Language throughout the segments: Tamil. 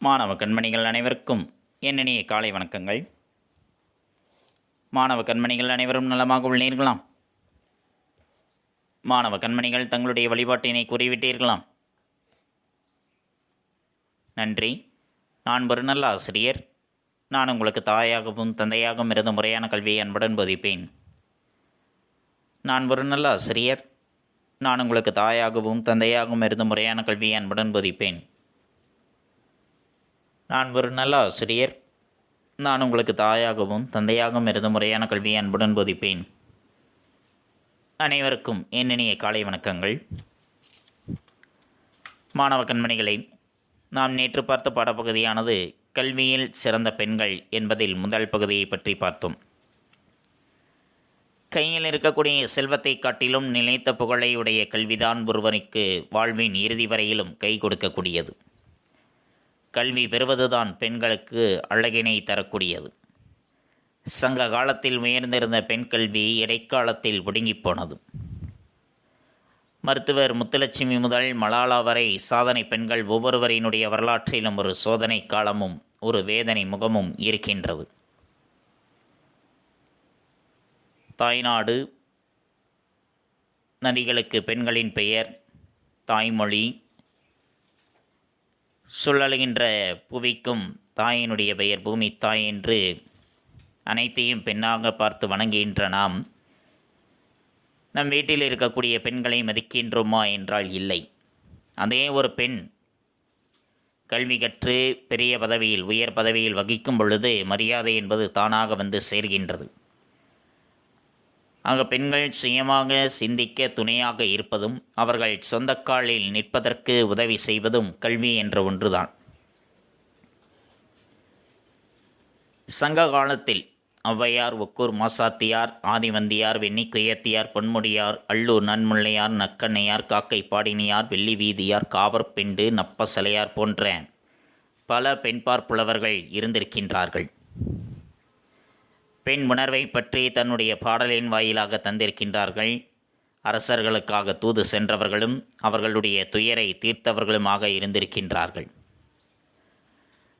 மாணவ கண்மணிகள் அனைவருக்கும் என் இனிய காலை வணக்கங்கள். மாணவ கண்மணிகள் அனைவரும் நலமாக உள்ளீர்களாம்? மாணவ கண்மணிகள் தங்களுடைய வழிபாட்டினை கூறிவிட்டீர்களாம்? நன்றி. நான் ஒரு நல்ல ஆசிரியர். நான் உங்களுக்கு தாயாகவும் தந்தையாகவும் இருந்த முறையான கல்வியை அன்புடன் போதிப்பேன். நான் ஒரு நல்ல ஆசிரியர். நான் உங்களுக்கு தாயாகவும் தந்தையாகவும் இருந்த முறையான கல்வியை அன்புடன் போதிப்பேன். நான் ஒரு நல்ல ஆசிரியர். நான் உங்களுக்கு தாயாகவும் தந்தையாகவும் இருந்து முறையான கல்வியை அன்புடன் போதிப்பேன். அனைவருக்கும் என் இனிய காலை வணக்கங்கள். மாணவ கண்மணிகளை, நாம் நேற்று பார்த்த பாடப்பகுதியானது கல்வியில் சிறந்த பெண்கள் என்பதில் முதல் பகுதியை பற்றி பார்த்தோம். கையில் இருக்கக்கூடிய செல்வத்தை காட்டிலும் நிலைத்த புகழை உடைய கல்விதான் ஒருவனுக்கு வாழ்வின் இறுதி வரையிலும் கை கொடுக்கக்கூடியது. கல்வி பெறுவதுதான் பெண்களுக்கு அழகினை தரக்கூடியது. சங்க காலத்தில் உயர்ந்திருந்த பெண் கல்வி இடைக்காலத்தில் ஒடுங்கிப் போனது. மருத்துவர் முத்துலட்சுமி முதல் மலாலா வரை சாதனை பெண்கள் ஒவ்வொருவரினுடைய வரலாற்றிலும் ஒரு சோதனை காலமும் ஒரு வேதனை முகமும் இருக்கின்றது. தாய்நாடு, நதிகளுக்கு பெண்களின் பெயர், தாய்மொழி, சுழலுகின்ற புவிக்கும் தாயினுடைய பெயர் பூமி தாய் என்று அனைத்தையும் பெண்ணாக பார்த்து வணங்குகின்ற நாம் நம் வீட்டில் இருக்கக்கூடிய பெண்களை மதிக்கின்றோமா என்றால் இல்லை. அதே ஒரு பெண் கல்வி கற்று பெரிய பதவியில் உயர் பதவியில் வகிக்கும் பொழுது மரியாதை என்பது தானாக வந்து சேர்கின்றது. ஆக பெண்கள் சுயமாக சிந்திக்க துணையாக இருப்பதும் அவர்கள் சொந்த காலில் நிற்பதற்கு உதவி செய்வதும் கல்வி என்ற ஒன்றுதான். சங்க காலத்தில் ஔவையார், ஒக்கூர் மாசாத்தியார், ஆதிவந்தியார், வெண்ணிக்குயத்தியார், பொன்முடியார், அல்லூர் நன்முல்லையார், நக்கண்ணையார், காக்கை பாடினியார், வெள்ளி வீதியார், காவற்பெண்டு, நப்பசலையார் போன்ற பல பெண்பார் புலவர்கள் இருந்திருக்கின்றார்கள். பெண் உணர்வை பற்றி தன்னுடைய பாடலின் வாயிலாக தந்திருக்கின்றார்கள். அரசர்களுக்காக தூது சென்றவர்களும் அவர்களுடைய துயரை தீர்த்தவர்களுமாக இருந்திருக்கின்றார்கள்.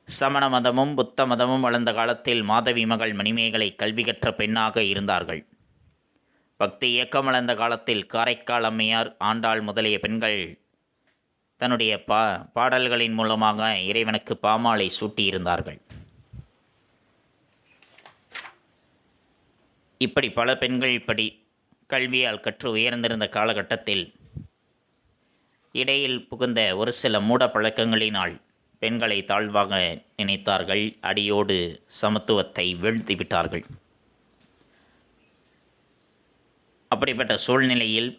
சமண மதமும் புத்த மதமும் வளர்ந்த காலத்தில் மாதவி மகள் மணிமேகலை கல்வி கற்ற பெண்ணாக இருந்தார்கள். பக்தி இயக்கம் வளர்ந்த காலத்தில் காரைக்கால் அம்மையார், ஆண்டாள் முதலிய பெண்கள் தன்னுடைய பாடல்களின் மூலமாக இறைவனுக்கு பாமாலை சூட்டியிருந்தார்கள். இப்படி பல பெண்கள் கல்வியால் கற்று உயர்ந்திருந்த காலகட்டத்தில் இடையில் புகுந்த ஒரு சில மூட பழக்கங்களினால் பெண்களை தாழ்வாக நினைத்தார்கள். அடியோடு சமத்துவத்தை வீழ்த்திவிட்டார்கள். அப்படிப்பட்ட சூழ்நிலையில்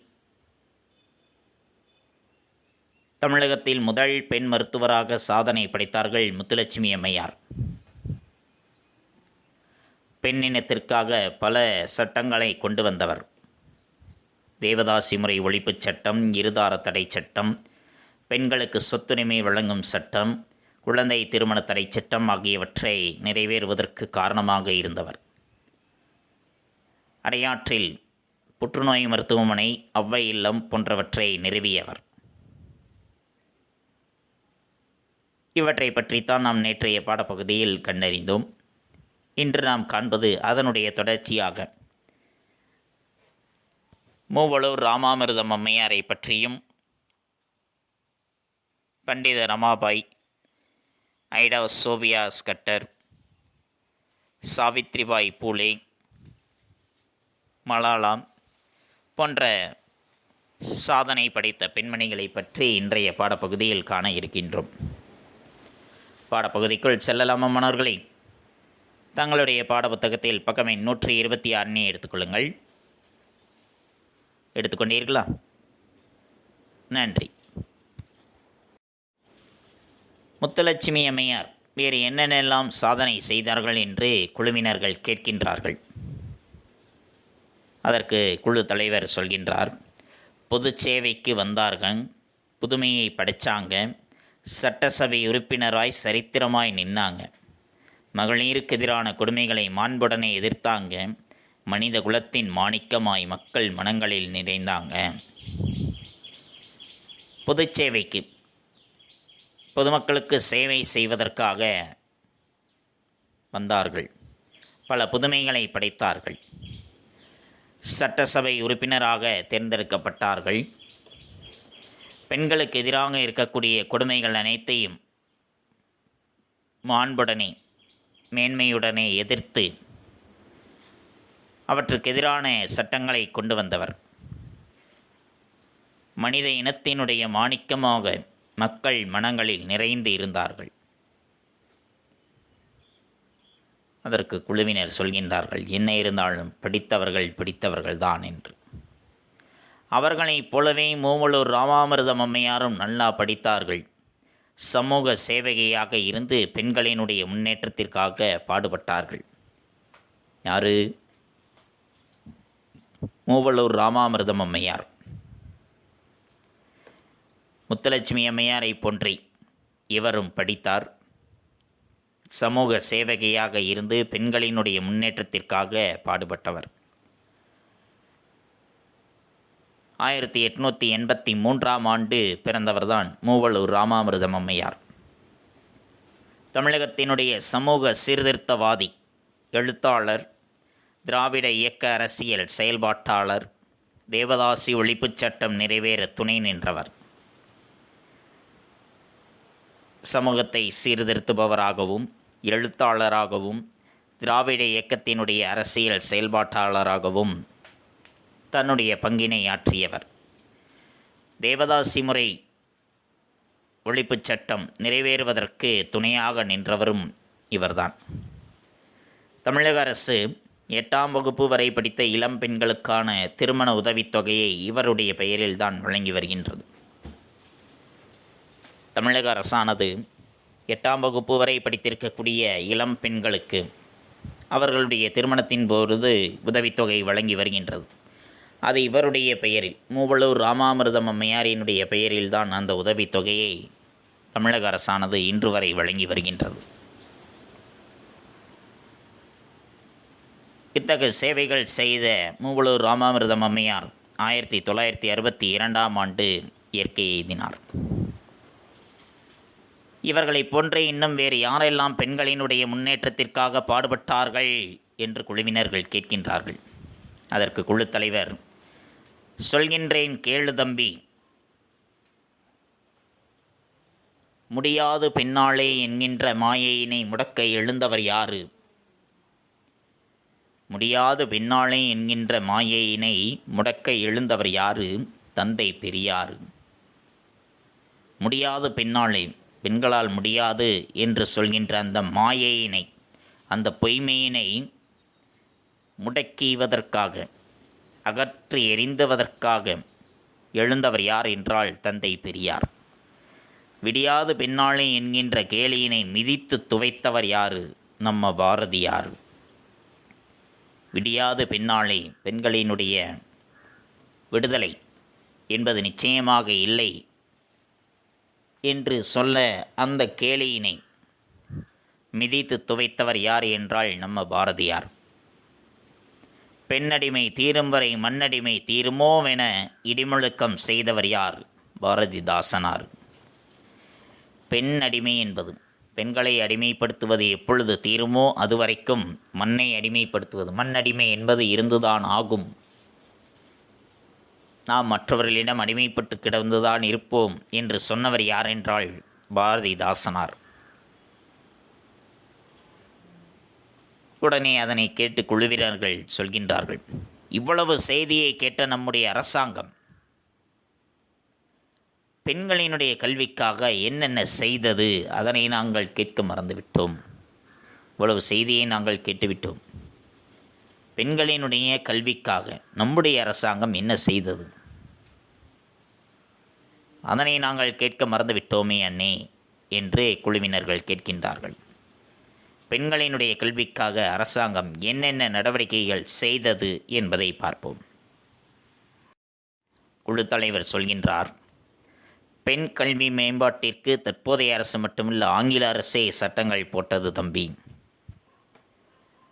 தமிழகத்தில் முதல் பெண் மருத்துவராக சாதனை படைத்தார்கள் முத்துலட்சுமி அம்மையார். பெண்ணினத்திற்காக பல சட்டங்களை கொண்டு வந்தவர். தேவதாசி முறை ஒழிப்புச் சட்டம், இருதார தடை சட்டம், பெண்களுக்கு சொத்துரிமை வழங்கும் சட்டம், குழந்தை திருமண தடை சட்டம் ஆகியவற்றை நிறைவேறுவதற்கு காரணமாக இருந்தவர். அடையாற்றில் புற்றுநோய் மருத்துவமனை, ஔவை இல்லம் போன்றவற்றை நிறுவியவர். இவற்றை பற்றித்தான் நாம் நேற்றைய பாடப்பகுதியில் கண்டறிந்தோம். இன்று நாம் காண்பது அதனுடைய தொடர்ச்சியாக மூவலூர் ராமாமிர்தம் அம்மையாரை பற்றியும், பண்டித ரமாபாய், ஐடா சோபியா ஸ்கட்டர், சாவித்ரிபாய் பூலே, மலாலா போன்ற சாதனை படைத்த பெண்மணிகளை பற்றி இன்றைய பாடப்பகுதியில் காண இருக்கின்றோம். பாடப்பகுதிக்குள் செல்லலாமா மாணவர்களே? தங்களுடைய பாடப்புத்தகத்தில் பக்கம் 126 எடுத்துக்கொள்ளுங்கள். எடுத்துக்கொண்டீர்களா? நன்றி. முத்துலட்சுமி அம்மையார் வேறு என்னென்னெல்லாம் சாதனை செய்தார்கள் என்று குழுவினர்கள் கேட்கின்றார்கள். அதற்கு குழு தலைவர் சொல்கின்றார், பொது சேவைக்கு வந்தார்கள், புதுமையை படைச்சாங்க, சட்டசபை உறுப்பினராய் சரித்திரமாய் நின்னாங்க, மகளிருக்கு எதிரான கொடுமைகளை மாண்புடனே எதிர்த்தாங்க, மனித குலத்தின் மாணிக்கமாய் மக்கள் மனங்களில் நிறைந்தாங்க. பொதுச்சேவைக்கு பொதுமக்களுக்கு சேவை செய்வதற்காக வந்தார்கள். பல புதுமைகளை படைத்தார்கள். சட்டசபை உறுப்பினராக தேர்ந்தெடுக்கப்பட்டார்கள். பெண்களுக்கு எதிராக இருக்கக்கூடிய கொடுமைகள் அனைத்தையும் மாண்புடனே மேன்மையுடனே எதிர்த்து அவற்றுக்கு எதிரான சட்டங்களை கொண்டு வந்தவர். மனித இனத்தினுடைய மாணிக்கமாக மக்கள் மனங்களில் நிறைந்து இருந்தார்கள். அதற்கு குழுவினர் சொல்கின்றார்கள், என்ன இருந்தாலும் பிடித்தவர்கள் தான் என்று. அவர்களைப் போலவே மூவலூர் ராமாமிர்தம் அம்மையாரும் நல்லா படித்தார்கள். சமூக சேவகையாக இருந்து பெண்களினுடைய முன்னேற்றத்திற்காக பாடுபட்டார்கள். யார்? மூவலூர் ராமாமிர்தம் அம்மையார். முத்துலட்சுமி அம்மையாரை போன்றே இவரும் படித்தார். சமூக சேவகையாக இருந்து பெண்களினுடைய முன்னேற்றத்திற்காக பாடுபட்டவர். 1883ஆம் ஆண்டு பிறந்தவர்தான் மூவலூர் ராமாமிர்தம் அம்மையார். தமிழகத்தினுடைய சமூக சீர்திருத்தவாதி, எழுத்தாளர், திராவிட இயக்க அரசியல் செயல்பாட்டாளர், தேவதாசி ஒழிப்புச் சட்டம் நிறைவேற துணை நின்றவர். சமூகத்தை சீர்திருத்துபவராகவும் எழுத்தாளராகவும் திராவிட இயக்கத்தினுடைய அரசியல் செயல்பாட்டாளராகவும் தன்னுடைய பங்கினை ஆற்றியவர். தேவதாசி முறை ஒழிப்புச் சட்டம் நிறைவேறுவதற்கு துணையாக நின்றவரும் இவர்தான். தமிழக அரசு 8ஆம் வகுப்பு வரை படித்த இளம் பெண்களுக்கான திருமண உதவித்தொகையை இவருடைய பெயரில்தான் வழங்கி வருகின்றது. தமிழக அரசானது 8ஆம் வகுப்பு வரை படித்திருக்கக்கூடிய இளம் பெண்களுக்கு அவர்களுடைய திருமணத்தின் பொழுது உதவித்தொகை வழங்கி வருகின்றது. அது இவருடைய பெயரில், மூவலூர் ராமாமிர்தம் அம்மையாரினுடைய பெயரில்தான் அந்த உதவித்தொகையை தமிழக அரசானது இன்று வரை வழங்கி வருகின்றது. இத்தகைய சேவைகள் செய்த மூவலூர் ராமாமிர்தம் அம்மையார் 1962ஆம் ஆண்டு இயற்கை எய்தினார். இவர்களைப் போன்றே இன்னும் வேறு யாரெல்லாம் பெண்களினுடைய முன்னேற்றத்திற்காக பாடுபட்டார்கள் என்று குழுவினர்கள் கேட்கின்றார்கள். அதற்கு குழு தலைவர், சொல்கின்றேன் கேளு தம்பி, முடியாது பெண்ணாளே என்கின்ற மாயையினை முடக்க எழுந்தவர் யாரு? முடியாது பெண்ணாளே என்கின்ற மாயையினை முடக்க எழுந்தவர் யாரு? தந்தை பெரியாறு. முடியாது பெண்ணாளே, பெண்களால் முடியாது என்று சொல்கின்ற அந்த மாயையினை, அந்த பொய்மையினை முடக்கிவதற்காக, அகற்றி எறிந்துவதற்காக எழுந்தவர் யார் என்றால் தந்தை பெரியார். விடியாது பெண்ணாளே என்கின்ற கேலியினை மிதித்து துவைத்தவர் யார்? நம்ம பாரதியார். விடியாது பெண்ணாளே, பெண்களினுடைய விடுதலை என்பது நிச்சயமாக இல்லை என்று சொல்ல அந்த கேலியினை மிதித்து துவைத்தவர் யார் என்றால் நம்ம பாரதியார். பெண்ணடிமை தீரும் வரை மண்ணடிமை தீருமோவென இடிமுழக்கம் செய்தவர் யார்? பாரதிதாசனார். பெண் அடிமை என்பது, பெண்களை அடிமைப்படுத்துவது எப்பொழுது தீருமோ அதுவரைக்கும் மண்ணை அடிமைப்படுத்துவது, மண் அடிமை என்பது இருந்துதான் ஆகும். நாம் மற்றவர்களிடம் அடிமைப்பட்டு கிடந்துதான் இருப்போம் என்று சொன்னவர் யார் என்றால் பாரதிதாசனார். உடனே அதனை கேட்டு குழுவினர்கள் சொல்கின்றார்கள், இவ்வளவு செய்தியை கேட்ட நம்முடைய அரசாங்கம் பெண்களினுடைய கல்விக்காக என்னென்ன செய்தது அதனை நாங்கள் கேட்க மறந்துவிட்டோம். இவ்வளவு செய்தியை நாங்கள் கேட்டுவிட்டோம். பெண்களினுடைய கல்விக்காக நம்முடைய அரசாங்கம் என்ன செய்தது அதனை நாங்கள் கேட்க மறந்துவிட்டோமே அண்ணே என்று குழுவினர்கள் கேட்கின்றார்கள். பெண்களினுடைய கல்விக்காக அரசாங்கம் என்னென்ன நடவடிக்கைகள் செய்தது என்பதை பார்ப்போம். குழு தலைவர் சொல்கின்றார், பெண் கல்வி மேம்பாட்டிற்கு தற்போதைய அரசு மட்டுமில்லை, ஆங்கில அரசே சட்டங்கள் போட்டது தம்பி.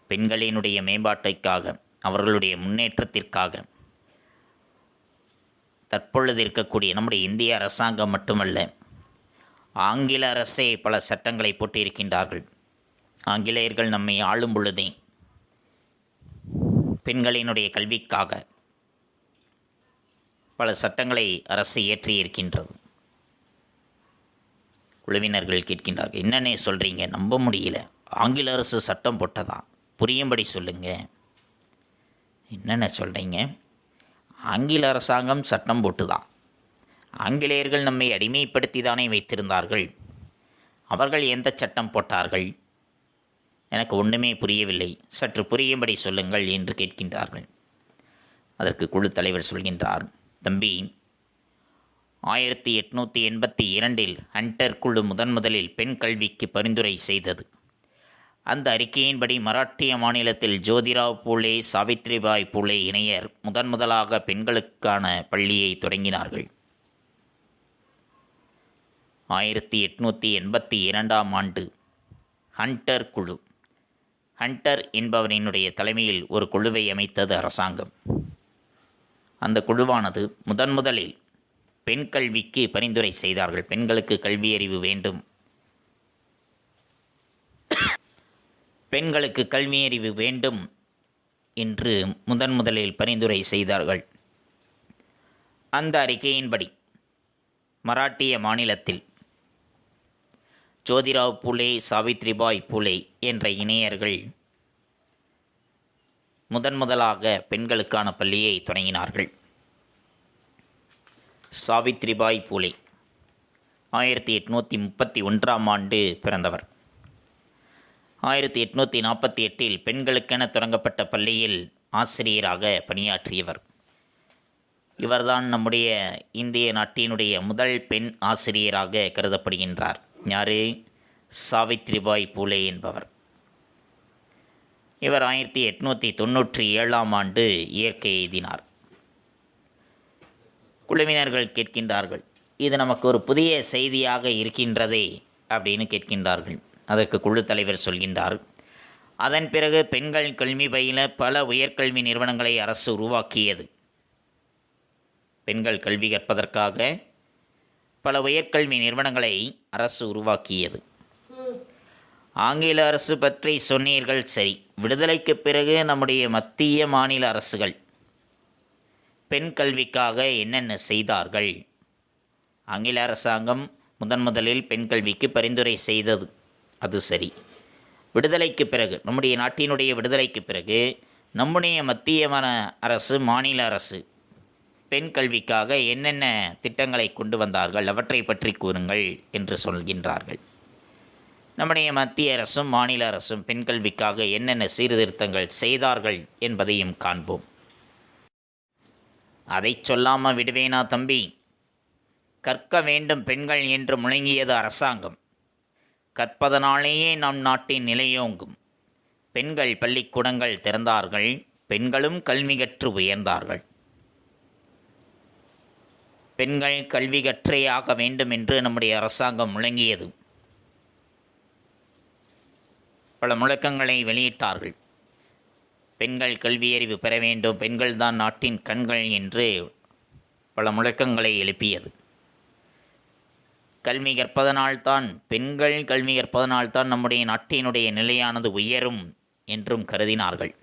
பெண்களினுடைய மேம்பாட்டிற்காக, அவர்களுடைய முன்னேற்றத்திற்காக தற்பொழுது இருக்கக்கூடிய நம்முடைய இந்திய அரசாங்கம் மட்டுமல்ல, ஆங்கில அரசே பல சட்டங்களை போட்டிருக்கின்றார்கள். ஆங்கிலேயர்கள் நம்மை ஆளும் பொழுதே பெண்களினுடைய கல்விக்காக பல சட்டங்களை அரசு இயற்றியிருக்கின்றது. குழுவினர்கள் கேட்கின்றார்கள், என்னன்னே சொல்கிறீங்க, நம்ப முடியல, ஆங்கில அரசு சட்டம் போட்டதா, புரியும்படி சொல்லுங்க. என்னென்ன சொல்கிறீங்க? ஆங்கில அரசாங்கம் சட்டம் போட்டுதான். ஆங்கிலேயர்கள் நம்மை அடிமைப்படுத்தி தானே வைத்திருந்தார்கள். அவர்கள் எந்த சட்டம் போட்டார்கள்? எனக்கு ஒன்றுமே புரியவில்லை, சற்று புரியும்படி சொல்லுங்கள் என்று கேட்கின்றார்கள். அதற்கு குழு தலைவர் சொல்கின்றார், தம்பி, 1882 ஹண்டர் குழு முதலில் பெண் கல்விக்கு பரிந்துரை செய்தது. அந்த அறிக்கையின்படி மராட்டிய மாநிலத்தில் ஜோதிராவ் பூலே, சாவித்ரிபாய் பூலே இணையர் முதலாக பெண்களுக்கான பள்ளியை தொடங்கினார்கள். 1882 ஹண்டர் குழு, ஹண்டர் என்பவரினுடைய தலைமையில் ஒரு குழுவை அமைத்தது அரசாங்கம். அந்த குழுவானது முதலில் பெண் கல்விக்கு பரிந்துரை செய்தார்கள். பெண்களுக்கு கல்வியறிவு வேண்டும், பெண்களுக்கு கல்வியறிவு வேண்டும் என்று முதலில் பரிந்துரை செய்தார்கள். அந்த அறிக்கையின்படி மராட்டிய மாநிலத்தில் ஜோதிராவ் பூலே, சாவித்ரிபாய் பூலே என்ற இணையர்கள் முதலாக பெண்களுக்கான பள்ளியை தொடங்கினார்கள். சாவித்ரிபாய் பூலே 1831 பிறந்தவர். 1848 பெண்களுக்கென தொடங்கப்பட்ட பள்ளியில் ஆசிரியராக பணியாற்றியவர். இவர்தான் நம்முடைய இந்திய நாட்டினுடைய முதல் பெண் ஆசிரியராக கருதப்படுகின்றார். யார்? சாவித்ரிபாய் பூலே என்பவர். இவர் 1897 இயற்கை எய்தினார். குழுவினர்கள் கேட்கின்றார்கள், இது நமக்கு ஒரு புதிய செய்தியாக இருக்கின்றதே அப்படின்னு கேட்கின்றார்கள். அதற்கு குழு தலைவர் சொல்கின்றார், அதன் பிறகு பெண்கள் கல்வி பயில பல உயர்கல்வி நிறுவனங்களை அரசு உருவாக்கியது. பெண்கள் கல்வி கற்பதற்காக பல உயர்கல்வி நிறுவனங்களை அரசு உருவாக்கியது. ஆங்கில அரசு பற்றி சொன்னீர்கள், சரி. விடுதலைக்கு பிறகு நம்முடைய மத்திய மாநில அரசுகள் பெண் கல்விக்காக என்னென்ன செய்தார்கள்? ஆங்கில அரசாங்கம் முதலில் பெண் கல்விக்கு பரிந்துரை செய்தது, அது சரி. விடுதலைக்கு பிறகு, நம்முடைய நாட்டினுடைய விடுதலைக்கு பிறகு நம்முடைய மத்திய அரசு, மாநில அரசு பெண் கல்விக்காக என்னென்ன திட்டங்களை கொண்டு வந்தார்கள், அவற்றை பற்றி கூறுங்கள் என்று சொல்கின்றார்கள். நம்முடைய மத்திய அரசும் மாநில அரசும் பெண் கல்விக்காக என்னென்ன சீர்திருத்தங்கள் செய்தார்கள் என்பதையும் காண்போம். அதை சொல்லாமல் விடுவேனா தம்பி? கற்க வேண்டும் பெண்கள் என்று முழங்கியது அரசாங்கம். கற்பதனாலேயே நம் நாட்டின் நிலையோங்கும். பெண்கள் பள்ளிக்கூடங்கள் திறந்தார்கள், பெண்களும் கல்வி கற்று உயர்ந்தார்கள். பெண்கள் கல்வி கற்றே ஆக வேண்டும் என்று நம்முடைய அரசாங்கம் முழங்கியது. பல முழக்கங்களை வெளியிட்டார்கள். பெண்கள் கல்வியறிவு பெற வேண்டும், பெண்கள்தான் நாட்டின் கண்கள் என்று பல முழக்கங்களை எழுப்பியது. கல்வி கற்பதனால்தான், பெண்கள் கல்வி கற்பதனால்தான் நம்முடைய நாட்டினுடைய நிலையானது உயரும் என்றும் கருதினார்கள்.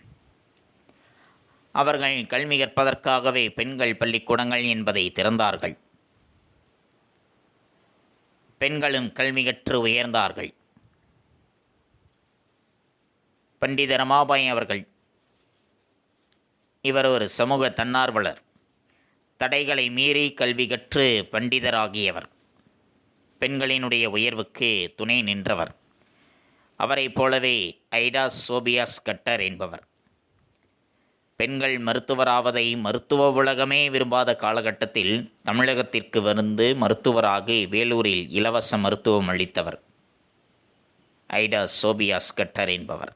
அவர்கள் கல்வி கற்பதற்காகவே பெண்கள் பள்ளிக்கூடங்கள் என்பதை திறந்தார்கள். பெண்களும் கல்வி கற்று உயர்ந்தார்கள். பண்டித ரமாபாய் அவர்கள், இவர் ஒரு சமூக தன்னார்வலர். தடைகளை மீறி கல்வி கற்று பண்டிதராகியவர். பெண்களினுடைய உயர்வுக்கு துணை நின்றவர். அவரைப் போலவே ஐடா சோபியாஸ் கட்டர் என்பவர். பெண்கள் மருத்துவராவதை மருத்துவ உலகமே விரும்பாத காலகட்டத்தில் தமிழகத்திற்கு வந்து மருத்துவராகி வேலூரில் இலவச மருத்துவம் அளித்தவர் ஐடா சோபியாஸ் கட்டர் என்பவர்.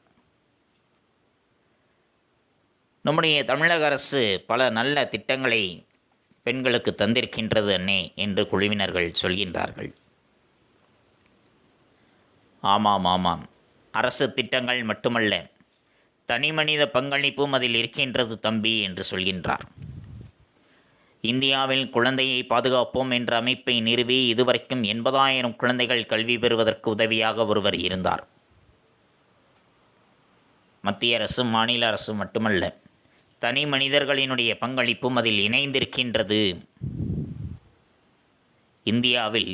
நம்முடைய தமிழக அரசு பல நல்ல திட்டங்களை பெண்களுக்கு தந்திருக்கின்றது அண்ணே என்று குழுவினர்கள் சொல்கின்றார்கள். ஆமாம், அரசு திட்டங்கள் மட்டுமல்ல, தனிமனித பங்களிப்பும் அதில் இருக்கின்றது தம்பி என்று சொல்கின்றார். இந்தியாவில் குழந்தையை பாதுகாப்போம் என்ற அமைப்பை நிறுவி இதுவரைக்கும் 80,000 குழந்தைகள் கல்வி பெறுவதற்கு உதவியாக ஒருவர் இருந்தார். மத்திய அரசு, மாநில அரசு மட்டுமல்ல, தனி மனிதர்களினுடைய பங்களிப்பும் அதில் இணைந்திருக்கின்றது. இந்தியாவில்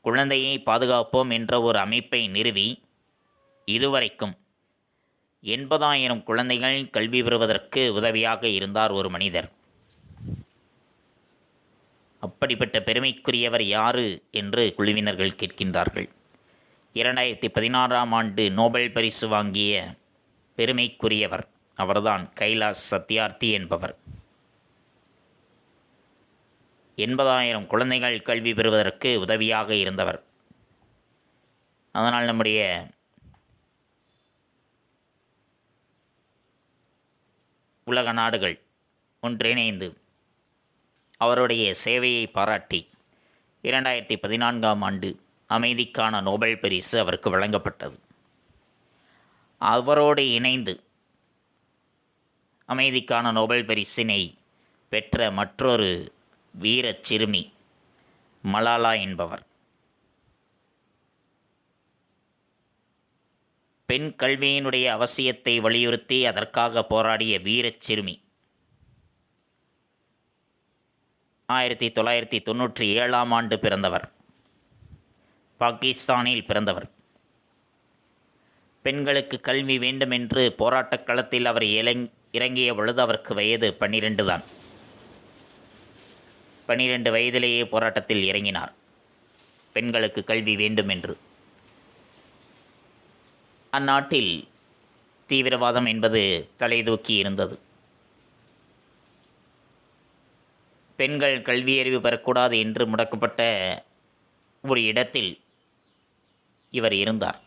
குழந்தையை பாதுகாப்போம் என்ற ஒரு அமைப்பை நிறுவி இதுவரைக்கும் 80,000 குழந்தைகள் கல்வி பெறுவதற்கு உதவியாக இருந்தார் ஒரு மனிதர். அப்படிப்பட்ட பெருமைக்குரியவர் யாரு என்று குழுவினர்கள் கேட்கின்றார்கள். 2016ஆம் ஆண்டு நோபல் பரிசு வாங்கிய பெருமைக்குரியவர் அவர்தான் கைலாஷ் சத்யார்த்தி என்பவர். 80,000 குழந்தைகள் கல்வி பெறுவதற்கு உதவியாக இருந்தவர். அதனால் நம்முடைய உலக நாடுகள் ஒன்றிணைந்து அவருடைய சேவையை பாராட்டி 2014ஆம் ஆண்டு அமைதிக்கான நோபல் பரிசு அவருக்கு வழங்கப்பட்டது. அவரோடு இணைந்து அமைதிக்கான நோபல் பரிசினை பெற்ற மற்றொரு வீரச் சிறுமி மலாலா என்பவர். பெண் கல்வியினுடைய அவசியத்தை வலியுறுத்தி அதற்காக போராடிய வீரச் சிறுமி. 1997ஆம் ஆண்டு பிறந்தவர். பாகிஸ்தானில் பிறந்தவர். பெண்களுக்கு கல்வி வேண்டுமென்று போராட்டக் களத்தில் அவர் இறங்கிய பொழுது அவருக்கு வயது 12 தான். 12 வயதிலேயே போராட்டத்தில் இறங்கினார், பெண்களுக்கு கல்வி வேண்டும் என்று. அந்நாட்டில் தீவிரவாதம் என்பது தலைதூக்கி இருந்தது. பெண்கள் கல்வியறிவு பெறக்கூடாது என்று முடக்கப்பட்ட ஒரு இடத்தில் இவர் இருந்தார்.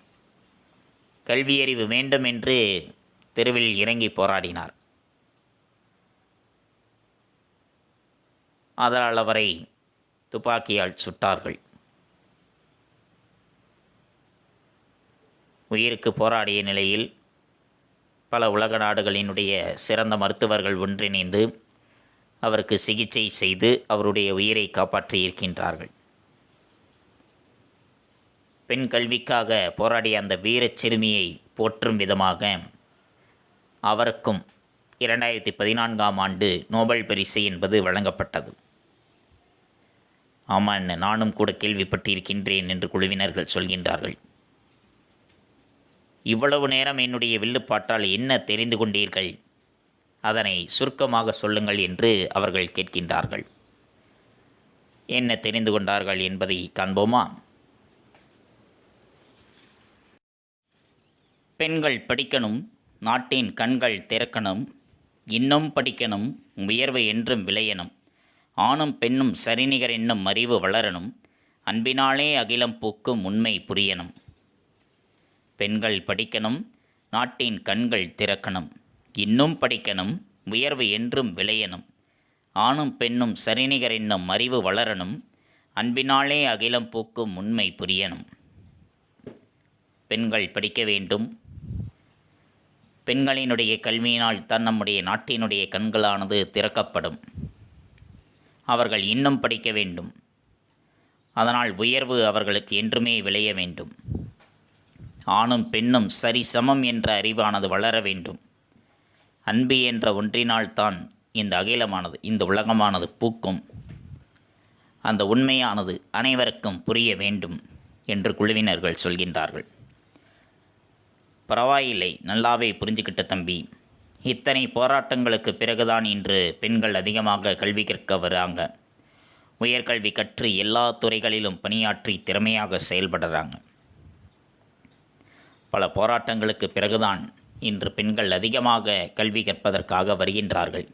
கல்வியறிவு வேண்டும் என்று தெருவில் இறங்கி போராடினார். அதனால் அவரை துப்பாக்கியால் சுட்டார்கள். உயிருக்கு போராடிய நிலையில் பல உலக நாடுகளினுடைய சிறந்த மருத்துவர்கள் ஒன்றிணைந்து அவருக்கு சிகிச்சை செய்து அவருடைய உயிரை காப்பாற்றியிருக்கின்றார்கள். பெண் கல்விக்காக போராடிய அந்த வீரச் சிறுமியை போற்றும் விதமாக அவருக்கும் 2014ஆம் ஆண்டு நோபல் பரிசு என்பது வழங்கப்பட்டது. ஆமாம், நானும் கூட கேள்விப்பட்டிருக்கின்றேன் என்று குழுவினர்கள் சொல்கின்றார்கள். இவ்வளவு நேரம் என்னுடைய வில்லுப்பாட்டால் என்ன தெரிந்து கொண்டீர்கள்? அதனை சுருக்கமாக சொல்லுங்கள் என்று அவர்கள் கேட்கின்றார்கள். என்ன தெரிந்து கொண்டார்கள் என்பதை காண்போமா? பெண்கள் படிக்கணும், நாட்டின் கண்கள் திறக்கணும், இன்னும் படிக்கணும், உயர்வு என்றும் விளையணும், ஆணும் பெண்ணும் சரிநிகர் என்னும் அறிவு வளரணும், அன்பினாலே அகிலம் பூக்கும் உண்மை புரியணும். பெண்கள் படிக்கணும், நாட்டின் கண்கள் திறக்கணும், இன்னும் படிக்கணும், உயர்வு என்றும் விளையணும், ஆணும் பெண்ணும் சரிநிகர் என்னும் அறிவு வளரணும், அன்பினாலே அகிலம் பூக்கும் உண்மை புரியணும். பெண்கள் படிக்க வேண்டும். பெண்களினுடைய கல்வியினால் தான் நம்முடைய நாட்டினுடைய கண்களானது திறக்கப்படும். அவர்கள் இன்னும் படிக்க வேண்டும். அதனால் உயர்வு அவர்களுக்கு என்றுமே விளைய வேண்டும். ஆணும் பெண்ணும் சரிசமம் என்ற அறிவானது வளர வேண்டும். அன்பு என்ற ஒன்றினால்தான் இந்த அகிலமானது, இந்த உலகமானது பூக்கும். அந்த உண்மையானது அனைவருக்கும் புரிய வேண்டும் என்று குழுவினர்கள் சொல்கின்றார்கள். பரவாயில்லை, நல்லாவே புரிஞ்சுக்கிட்ட தம்பி. இத்தனை போராட்டங்களுக்கு பிறகுதான் இன்று பெண்கள் அதிகமாக கல்வி கற்க வராங்க. உயர்கல்வி கற்று எல்லா துறைகளிலும் பணியாற்றி திறமையாக செயல்படுறாங்க. பல போராட்டங்களுக்கு பிறகுதான் இன்று பெண்கள் அதிகமாக கல்வி கற்பதற்காக வருகின்றார்கள்.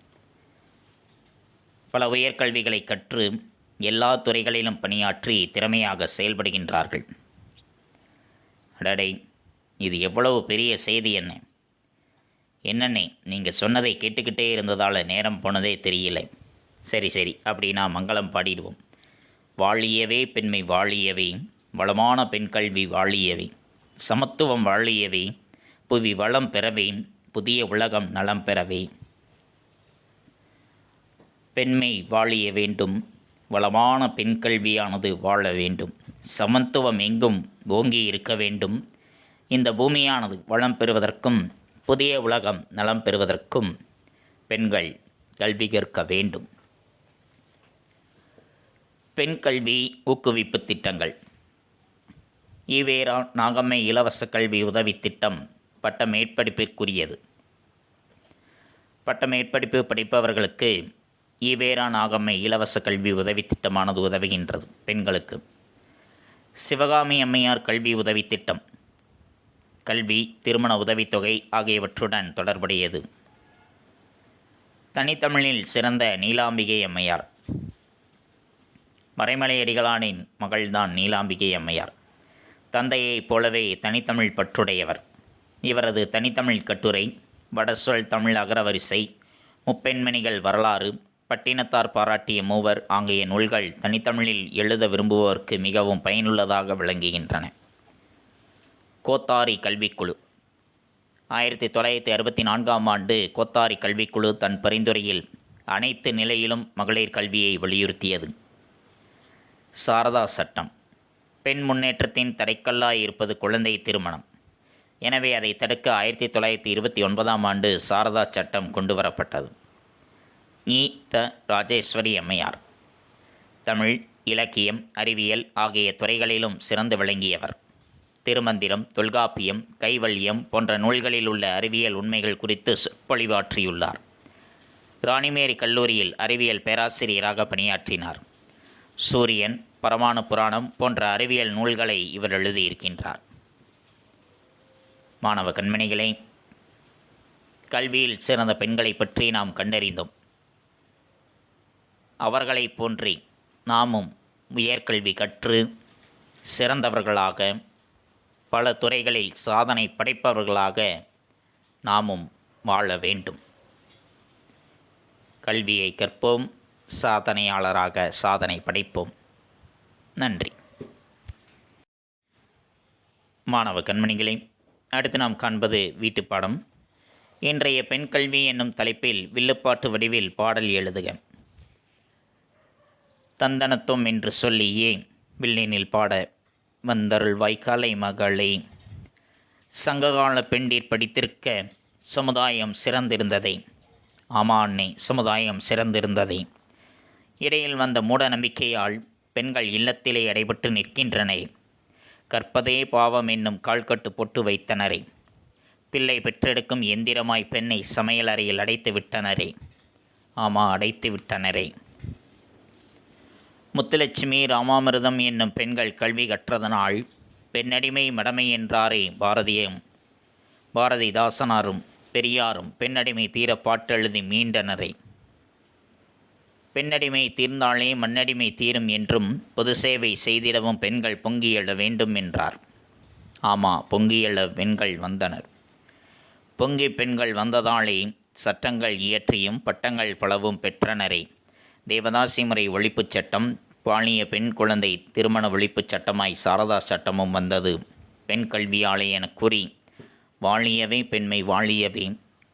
பல உயர்கல்விகளை கற்று எல்லா துறைகளிலும் பணியாற்றி திறமையாக செயல்படுகின்றார்கள். அடடை, இது எவ்வளவு பெரிய செய்தி! என்னண்ணே, நீங்கள் சொன்னதை கேட்டுக்கிட்டே இருந்ததால் நேரம் போனதே தெரியலை. சரி, அப்படின்னா மங்களம் பாடிடுவோம். வாழியவே பெண்மை வாழியவே, வளமான பெண் கல்வி வாழியவே, சமத்துவம் வாழியவே, புவி வளம் பெறவே, புதிய உலகம் நலம் பெறவே. பெண்மை வாழிய வேண்டும், வளமான பெண் கல்வியானது வாழ வேண்டும், சமத்துவம் எங்கும் ஓங்கி இருக்க வேண்டும். இந்த பூமியானது வளம் பெறுவதற்கும் புதிய உலகம் நலம் பெறுவதற்கும் பெண்கள் கல்வி கற்க வேண்டும். பெண் கல்வி ஊக்குவிப்பு திட்டங்கள். ஈவேரா நாகம்மை இலவச கல்வி உதவி திட்டம் பட்ட மேற்படிப்பிற்குரியது. பட்ட மேற்படிப்பு படிப்பவர்களுக்கு ஈவேரா நாகம்மை இலவச கல்வி உதவி திட்டமானது உதவுகின்றது. பெண்களுக்கு சிவகாமி அம்மையார் கல்வி உதவி திட்டம் கல்வி, திருமண உதவித்தொகை ஆகியவற்றுடன் தொடர்புடையது. தனித்தமிழில் சிறந்த நீலாம்பிகை அம்மையார். மறைமலையடிகளானின் மகள்தான் நீலாம்பிகை அம்மையார். தந்தையைப் போலவே தனித்தமிழ் பற்றுடையவர். இவரது தனித்தமிழ் கட்டுரை, வடசொல் தமிழ் அகரவரிசை, முப்பெண்மணிகள் வரலாறு, பட்டினத்தார் பாராட்டிய மூவர் ஆகிய நூல்கள் தனித்தமிழில் எழுத விரும்புவோருக்கு மிகவும் பயனுள்ளதாக விளங்குகின்றன. கோத்தாரி கல்விக்குழு. 1964ஆம் ஆண்டு கோத்தாரி கல்விக்குழு தன் பரிந்துரையில் அனைத்து நிலையிலும் மகளிர் கல்வியை வலியுறுத்தியது. சாரதா சட்டம். பெண் முன்னேற்றத்தின் தடைக்கல்லாய் இருப்பது குழந்தை திருமணம். எனவே அதை தடுக்க 1929ஆம் ஆண்டு சாரதா சட்டம் கொண்டுவரப்பட்டது. த. ராஜேஸ்வரி அம்மையார். தமிழ், இலக்கியம், அறிவியல் ஆகிய துறைகளிலும் சிறந்து விளங்கியவர். திருமந்திரம், தொல்காப்பியம், கைவல்யம் போன்ற நூல்களில் உள்ள அறிவியல் உண்மைகள் குறித்து சொற்பொழிவாற்றியுள்ளார். ராணிமேரி கல்லூரியில் அறிவியல் பேராசிரியராக பணியாற்றினார். சூரியன், பரமாணு புராணம் போன்ற அறிவியல் நூல்களை இவர் எழுதியிருக்கின்றார். மாணவ கண்மணிகளே, கல்வியில் சிறந்த பெண்களை பற்றி நாம் கண்டறிந்தோம். அவர்களைப் போன்றே நாமும் உயர்கல்வி கற்று சிறந்தவர்களாக, பல துறைகளில் சாதனை படைப்பவர்களாக நாமும் வாழ வேண்டும். கல்வியை கற்போம், சாதனையாளராக சாதனை படைப்போம். நன்றி. மாணவ கண்மணிகளே, அடுத்து நாம் காண்பது வீட்டுப்பாடம். இன்றைய பெண் கல்வி என்னும் தலைப்பில் வில்லுப்பாட்டு வடிவில் பாடல் எழுதுக. தந்தனத்துவம் என்று சொல்லியே வில்லினில் பாட வந்தருள் வாய்க்காலை மகளே, சங்ககால பெண்டீர் படித்திருக்க சமுதாயம் சிறந்திருந்ததை. ஆமா அன்னை, சமுதாயம் சிறந்திருந்ததை. இடையில் வந்த மூட நம்பிக்கையால் பெண்கள் இல்லத்திலே அடைபட்டு நிற்கின்றனரே. கற்பதே பாவம் என்னும் கால்கட்டு போட்டு வைத்தனரே. பிள்ளை பெற்றெடுக்கும் எந்திரமாய் பெண்ணை சமையலறையில் அடைத்து விட்டனரே. ஆமா, அடைத்து விட்டனரே. முத்துலட்சுமி, ராமாமிர்தம் என்னும் பெண்கள் கல்வி கற்றதனால் பெண்ணடிமை மடமை என்றாரே பாரதிதாசனாரும் பெரியாரும் பெண்ணடிமை தீர பாட்டெழுதி மீண்டனரே. பெண்ணடிமை தீர்ந்தாலே மண்ணடிமை தீரும் என்றும் பொது சேவை செய்திடவும் பெண்கள் பொங்கி எழ வேண்டும் என்றார். ஆமா, பொங்கி எழ பெண்கள் வந்தனர். பொங்கி பெண்கள் வந்ததாலே சட்டங்கள் இயற்றியும் பட்டங்கள் பலவும் பெற்றனரே. தேவதாசி முறை ஒழிப்புச் சட்டம், பாலிய பெண் குழந்தை திருமண ஒழிப்புச் சட்டமாய் சாரதா சட்டமும் வந்தது. பெண் கல்வியாலே என கூறி வாழியவே பெண்மை வாழியவே,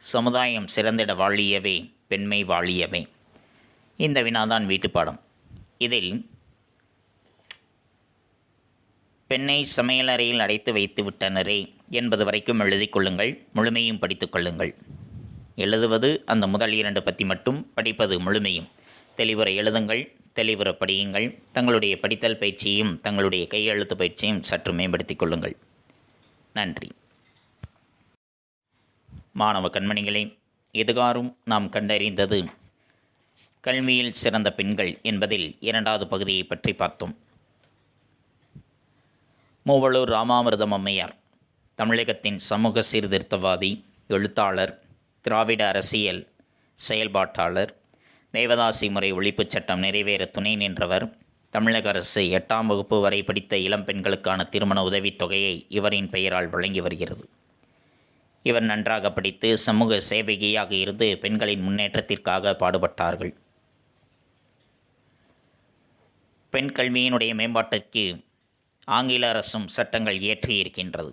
சமுதாயம் சிறந்திட வாழியவே பெண்மை வாழியவே. இந்த வினாதான் வீட்டுப்பாடம். இதில் பெண்ணை சமையலறையில் அடைத்து வைத்து விட்டனரே என்பது வரைக்கும் எழுதி கொள்ளுங்கள். முழுமையும் படித்து கொள்ளுங்கள். எழுதுவது அந்த முதல் 2 பத்தி மட்டும், படிப்பது முழுமையும். தெளிவுரை எழுதுங்கள், தெளிவுற படியுங்கள். தங்களுடைய படித்தல் பயிற்சியும் தங்களுடைய கையெழுத்து பயிற்சியும் சற்று மேம்படுத்திக் கொள்ளுங்கள். நன்றி. மாணவ கண்மணிகளே, இதுகாரும் நாம் கண்டறிந்தது கல்வியில் சிறந்த பெண்கள் என்பதில் 2வது பகுதியை பற்றி பார்த்தோம். மூவலூர் ராமாமிர்தம் அம்மையார் தமிழகத்தின் சமூக சீர்திருத்தவாதி, எழுத்தாளர், திராவிட அரசியல் செயல்பாட்டாளர், தேவதாசி முறை ஒழிப்புச் சட்டம் நிறைவேற துணை நின்றவர். தமிழக அரசு 8ஆம் வகுப்பு வரை படித்த இளம் பெண்களுக்கான திருமண உதவித்தொகையை இவரின் பெயரால் வழங்கி வருகிறது. இவர் நன்றாக படித்து சமூக சேவகியாக இருந்து பெண்களின் முன்னேற்றத்திற்காக பாடுபட்டார்கள். பெண் கல்வியினுடைய மேம்பாட்டிற்கு ஆங்கில அரசும் சட்டங்கள் இயற்றியிருக்கின்றது.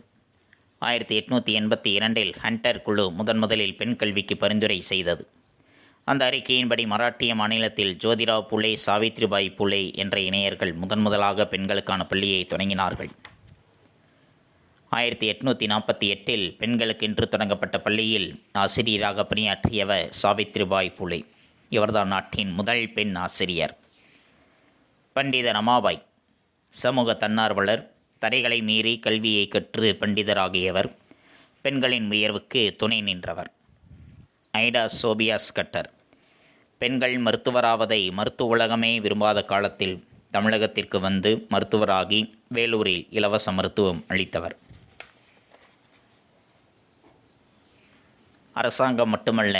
1882இல் ஹண்டர் குழு முதலில் பெண் கல்விக்கு பரிந்துரை செய்தது. அந்த அறிக்கையின்படி மராட்டிய மாநிலத்தில் ஜோதிராவ் புலே, சாவித்ரிபாய் புலே என்ற இணையர்கள் முதன்முதலாக பெண்களுக்கான பள்ளியை தொடங்கினார்கள். 1848 பெண்களுக்கென்று தொடங்கப்பட்ட பள்ளியில் ஆசிரியராக பணியாற்றியவர் சாவித்ரிபாய் புலே. இவர்தான் நாட்டின் முதல் பெண் ஆசிரியர். பண்டித ரமாபாய் சமூக தன்னார்வலர், தடைகளை மீறி கல்வியை கற்று பண்டிதராகியவர், பெண்களின் உயர்வுக்கு துணை நின்றவர். ஐடா சோபியாஸ் கட்டர் பெண்கள் மருத்துவராவதை மருத்துவ உலகமே விரும்பாத காலத்தில் தமிழகத்திற்கு வந்து மருத்துவராகி வேலூரில் இலவச மருத்துவம் அளித்தவர். அரசாங்கம் மட்டுமல்ல,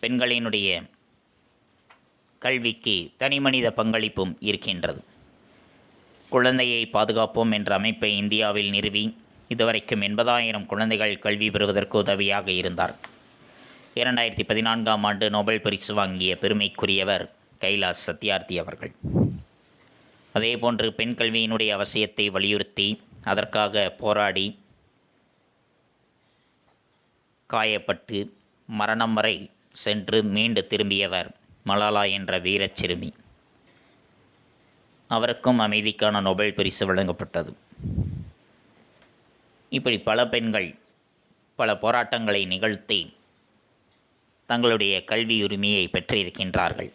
பெண்களினுடைய கல்விக்கு தனிமனித பங்களிப்பும் இருக்கின்றது. குழந்தையை பாதுகாப்போம் என்ற அமைப்பை இந்தியாவில் நிறுவி இதுவரைக்கும் 80,000 குழந்தைகள் கல்வி பெறுவதற்கு உதவியாக இருந்தார். 2014 ஆண்டு நோபல் பரிசு வாங்கிய பெருமைக்குரியவர் கைலாஷ் சத்யார்த்தி அவர்கள். அதேபோன்று பெண் கல்வியினுடைய அவசியத்தை வலியுறுத்தி அதற்காக போராடி காயப்பட்டு மரணம் வரை சென்று மீண்டு திரும்பியவர் மலாலா என்ற வீரச் சிறுமி. அவருக்கும் அமைதிக்கான நோபல் பரிசு வழங்கப்பட்டது. இப்படி பல பெண்கள் பல போராட்டங்களை நிகழ்த்தி தங்களுடைய கல்வி உரிமையை பெற்றிருக்கின்றார்கள்.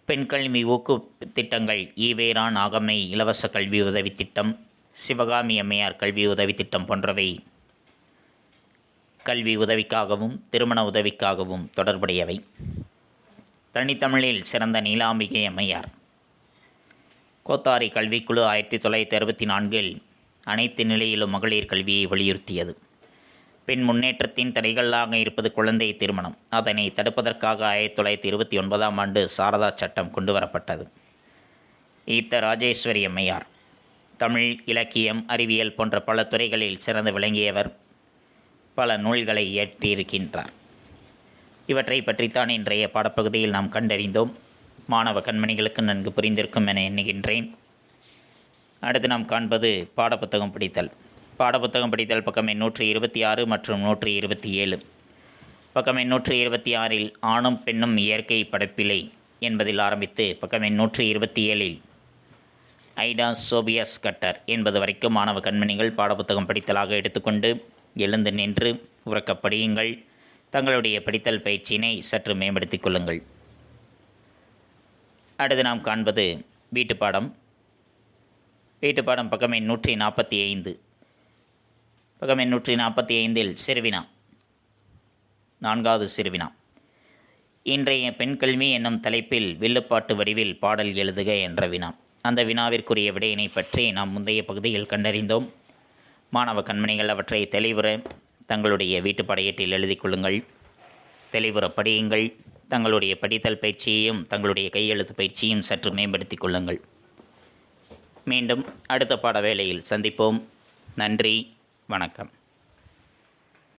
பெண் கல்வி ஊக்குவிப்பு திட்டங்கள் ஈவேரா நாகம்மை இலவச கல்வி உதவி திட்டம், சிவகாமி அம்மையார் கல்வி உதவி திட்டம் போன்றவை கல்வி உதவிக்காகவும் திருமண உதவிக்காகவும் தொடர்புடையவை. தனித்தமிழில் சிறந்த நீலாம்பிகை அம்மையார். கோத்தாரி கல்விக்குழு 1964 அனைத்து நிலையிலும் மகளிர் கல்வியை வலியுறுத்தியது. பெண் முன்னேற்றத்தின் தடைகளாக இருப்பது குழந்தை திருமணம். அதனை தடுப்பதற்காக 1929 ஆண்டு சாரதா சட்டம் கொண்டுவரப்பட்டது. ஈத்த ராஜேஸ்வரி அம்மையார் தமிழ், இலக்கியம், அறிவியல் போன்ற பல துறைகளில் சிறந்து விளங்கியவர். பல நூல்களை இயற்றியிருக்கின்றார். இவற்றை பற்றித்தான் இன்றைய பாடப்பகுதியில் நாம் கண்டறிந்தோம். மாணவ கண்மணிகளுக்கு நன்கு புரிந்திருக்கும் என எண்ணுகின்றேன். அடுத்து நாம் காண்பது பாடப்புத்தகம் படித்தல். பாடப்புத்தகம் படித்தல் பக்கம் எண் 126 மற்றும் 127. பக்கம் எண் 126 ஆணும் பெண்ணும் இயற்கை படைப்பிலை என்பதில் ஆரம்பித்து பக்கம் எண் 127 ஐடா சோபியாஸ் கட்டர் என்பது வரைக்கும் மாணவ கண்மணிகள் பாடப்புத்தகம் படித்தலாக எடுத்துக்கொண்டு எழுந்து நின்று உறக்க படியுங்கள். தங்களுடைய படித்தல் பயிற்சியினை சற்று மேம்படுத்திக் கொள்ளுங்கள். அடுத்து நாம் காண்பது வீட்டுப்பாடம். வீட்டுப்பாடம் பக்கம் எண் 145. பக்கம் எண் 145 சிறுவினா, 4வது சிறுவினா. இன்றைய பெண் கல்வி என்னும் தலைப்பில் வில்லுப்பாட்டு வடிவில் பாடல் எழுதுக என்ற வினா. அந்த வினாவிற்குரிய விடையினை பற்றி நாம் முந்தைய பகுதியில் கண்டறிந்தோம். மாணவ கண்மணிகள் அவற்றை தெளிவுற தங்களுடைய வீட்டுப்பாட ஏட்டில் எழுதி கொள்ளுங்கள். தெளிவுற படியுங்கள். தங்களுடைய படித்தல் பயிற்சியையும் தங்களுடைய கையெழுத்து பயிற்சியும் சற்று மேம்படுத்திக் கொள்ளுங்கள். மீண்டும் அடுத்த பாட வேளையில் சந்திப்போம். நன்றி, வணக்கம்.